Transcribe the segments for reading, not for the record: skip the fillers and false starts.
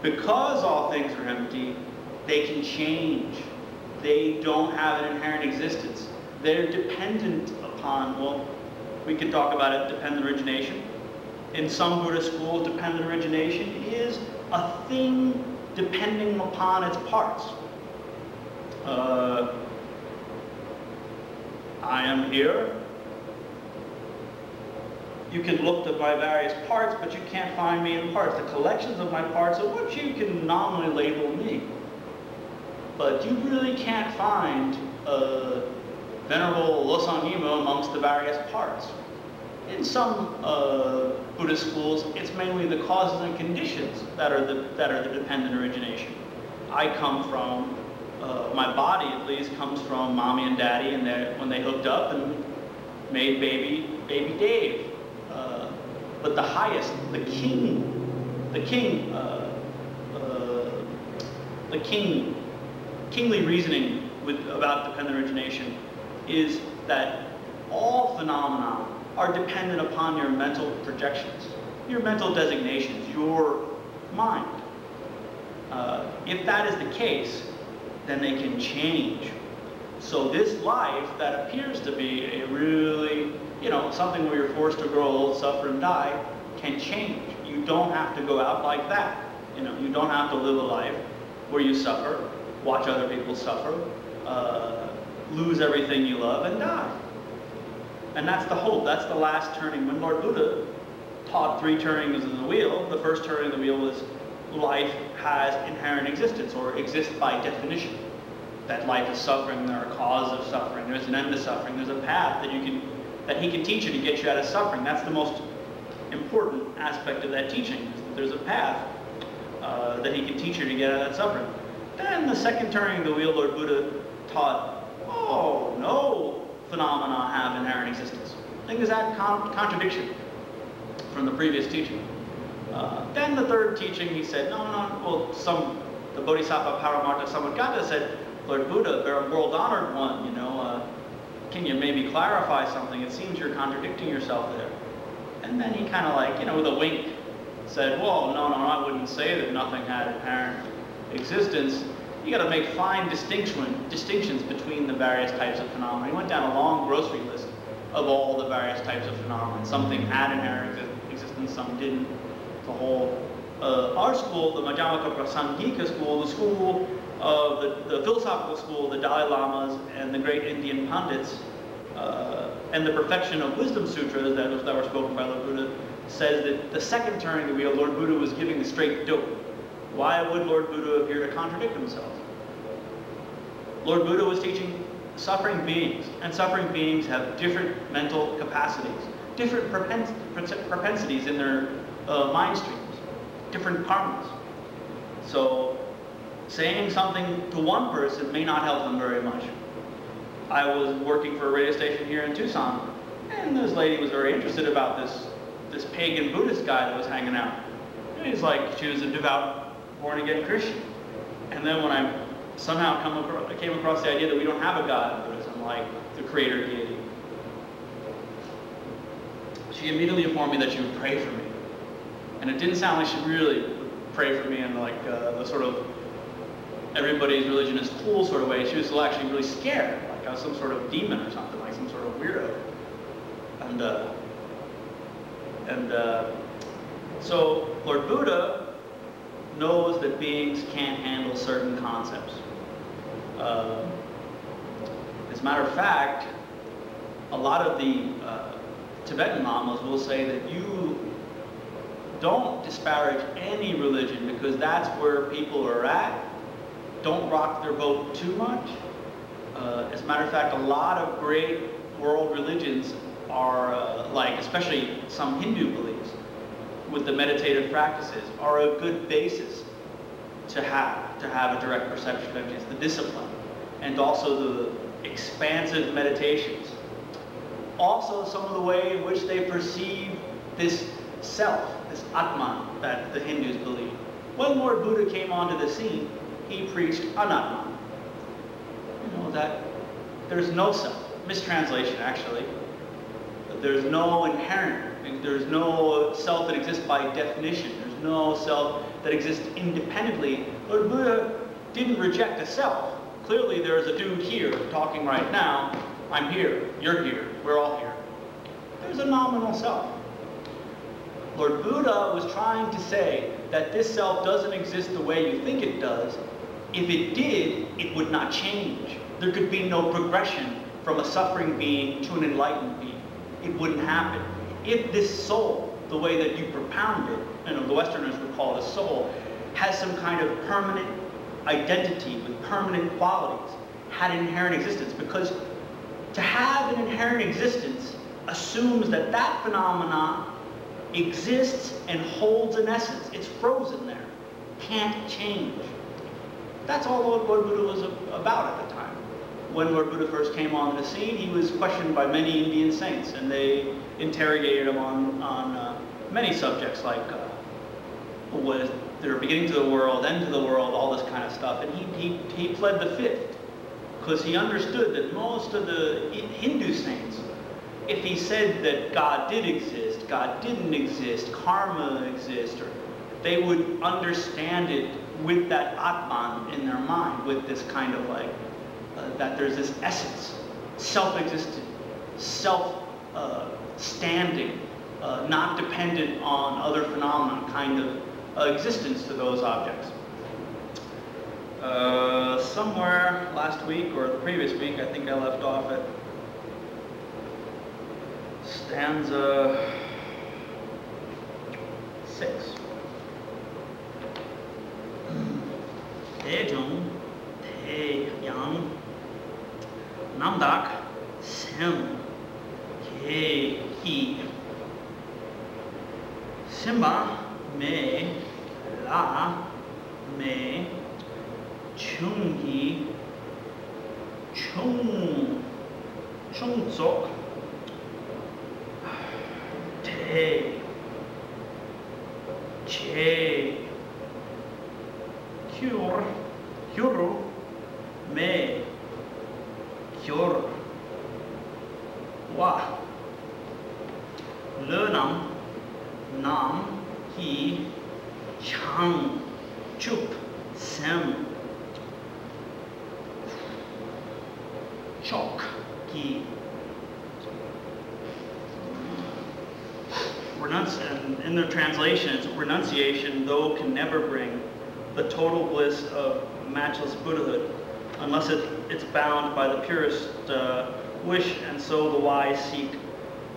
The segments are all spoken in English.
Because all things are empty, they can change. They don't have an inherent existence. They're dependent upon, well, we can talk about it, dependent origination. In some Buddhist schools, dependent origination is a thing depending upon its parts. I am here. You can look at my various parts, but you can't find me in parts. The collections of my parts are what you can nominally label me. But you really can't find Venerable Lobsang Nyima amongst the various parts. In some Buddhist schools, it's mainly the causes and conditions that are the dependent origination. I come from, my body at least, comes from mommy and daddy, and when they hooked up and made baby Dave. But the highest, the kingly reasoning about dependent origination is that all phenomena are dependent upon your mental projections, your mental designations, your mind. If that is the case, then they can change. So this life that appears to be a really, something where you're forced to grow old, suffer, and die, can change. You don't have to go out like that. You don't have to live a life where you suffer, watch other people suffer, lose everything you love, and die. And that's the hope. That's the last turning. When Lord Buddha taught 3 turnings of the wheel, the first turning of the wheel was life has inherent existence, or exists by definition. That life is suffering, there are causes of suffering, there's an end to suffering, there's a path that he can teach you to get you out of suffering. That's the most important aspect of that teaching, is that there's a path that he can teach you to get out of that suffering. Then the second turning of the wheel, Lord Buddha taught, oh, no phenomena have inherent existence. I think there's that contradiction from the previous teaching. Then the third teaching, he said, well, the Bodhisattva Paramattha Samudgata said, Lord Buddha, they're a world-honored one, can you maybe clarify something? It seems you're contradicting yourself there. And then he kind of with a wink, said, well, no, I wouldn't say that nothing had inherent existence. You got to make fine distinctions between the various types of phenomena. He went down a long grocery list of all the various types of phenomena. Something had inherent existence, some didn't. The whole, our school, the Madhyamaka Prasangika school, the school of the philosophical school, the Dalai Lamas and the great Indian Pandits, and the perfection of wisdom sutras that were spoken by Lord Buddha, says that the second turning of the wheel, Lord Buddha was giving the straight dope. Why would Lord Buddha appear to contradict himself? Lord Buddha was teaching suffering beings, and suffering beings have different mental capacities, different propensities in their mind streams, different karmas. So saying something to one person may not help them very much. I was working for a radio station here in Tucson, and this lady was very interested about this pagan Buddhist guy that was hanging out. And he's like, she was a devout, born-again Christian. And then when I somehow came across the idea that we don't have a God in Buddhism, like the creator deity, she immediately informed me that she would pray for me. And it didn't sound like she really would pray for me in the sort of everybody's religion is cool sort of way. She was actually really scared, like I was some sort of demon or something, like some sort of weirdo. So Lord Buddha knows that beings can't handle certain concepts. As a matter of fact, a lot of the Tibetan lamas will say that you don't disparage any religion because that's where people are at. Don't rock their boat too much. As a matter of fact, a lot of great world religions are especially some Hindu beliefs with the meditative practices, are a good basis to have a direct perception of emptiness, the discipline, and also the expansive meditations. Also, some of the way in which they perceive this self, this Atman that the Hindus believe. When Lord Buddha came onto the scene, he preached Anatman. That there's no self. Mistranslation, actually. There's no inherent, there's no self that exists by definition. There's no self that exists independently. Lord Buddha didn't reject a self. Clearly there's a dude here talking right now. I'm here, you're here, we're all here. There's a nominal self. Lord Buddha was trying to say that this self doesn't exist the way you think it does. If it did, it would not change. There could be no progression from a suffering being to an enlightened being. It wouldn't happen. If this soul, the way that you propound it, and the Westerners would call it a soul, has some kind of permanent identity with permanent qualities, had an inherent existence. Because to have an inherent existence assumes that that phenomenon exists and holds an essence. It's frozen there. Can't change. That's all Lord Buddha was about at the time. When Lord Buddha first came on the scene, he was questioned by many Indian saints, and they interrogated him on many subjects like was there a beginning to the world, end to the world, all this kind of stuff. And he pled the fifth, because he understood that most of the Hindu saints, if he said that God did exist, God didn't exist, karma exists, or they would understand it with that Atman in their mind, with this kind of like, that there's this essence, self-existent, self-standing, not dependent on other phenomena kind of existence to those objects. Somewhere last week or the previous week, I think I left off at stanza 6. Tejung, Te Yang, Namdak, Sem, Ke Hi, Simba, Me, La, Me, Chungi, Chung, Chungzok, Te, Che, Kyur, Kyuru, Me, Kyur, Wa, Lenam, Nam, Hi, Chang, Chup, Sem, Chok, Ki. And in their translations, renunciation, though, can never bring the total bliss of matchless Buddhahood unless it's bound by the purest wish, and so the wise seek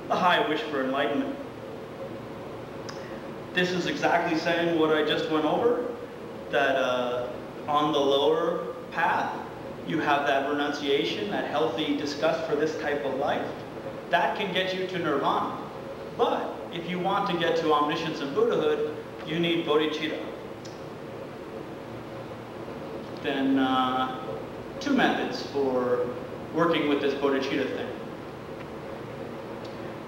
the high wish for enlightenment. This is exactly saying what I just went over, that on the lower path, you have that renunciation, that healthy disgust for this type of life. That can get you to nirvana. But if you want to get to omniscience and Buddhahood, you need bodhicitta. Then two methods for working with this bodhicitta thing.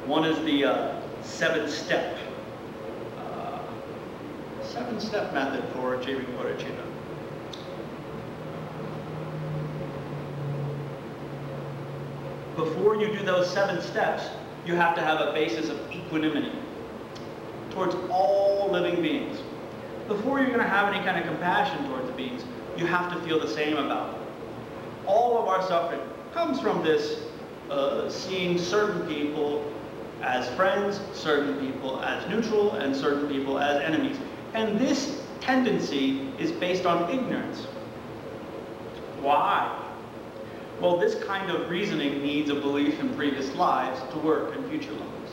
One is the seven-step method for achieving bodhicitta. Before you do those 7 steps, you have to have a basis of equanimity towards all living beings. Before you're going to have any kind of compassion towards the beings, you have to feel the same about them. All of our suffering comes from this seeing certain people as friends, certain people as neutral, and certain people as enemies. And this tendency is based on ignorance. Why? Well, this kind of reasoning needs a belief in previous lives to work in future lives.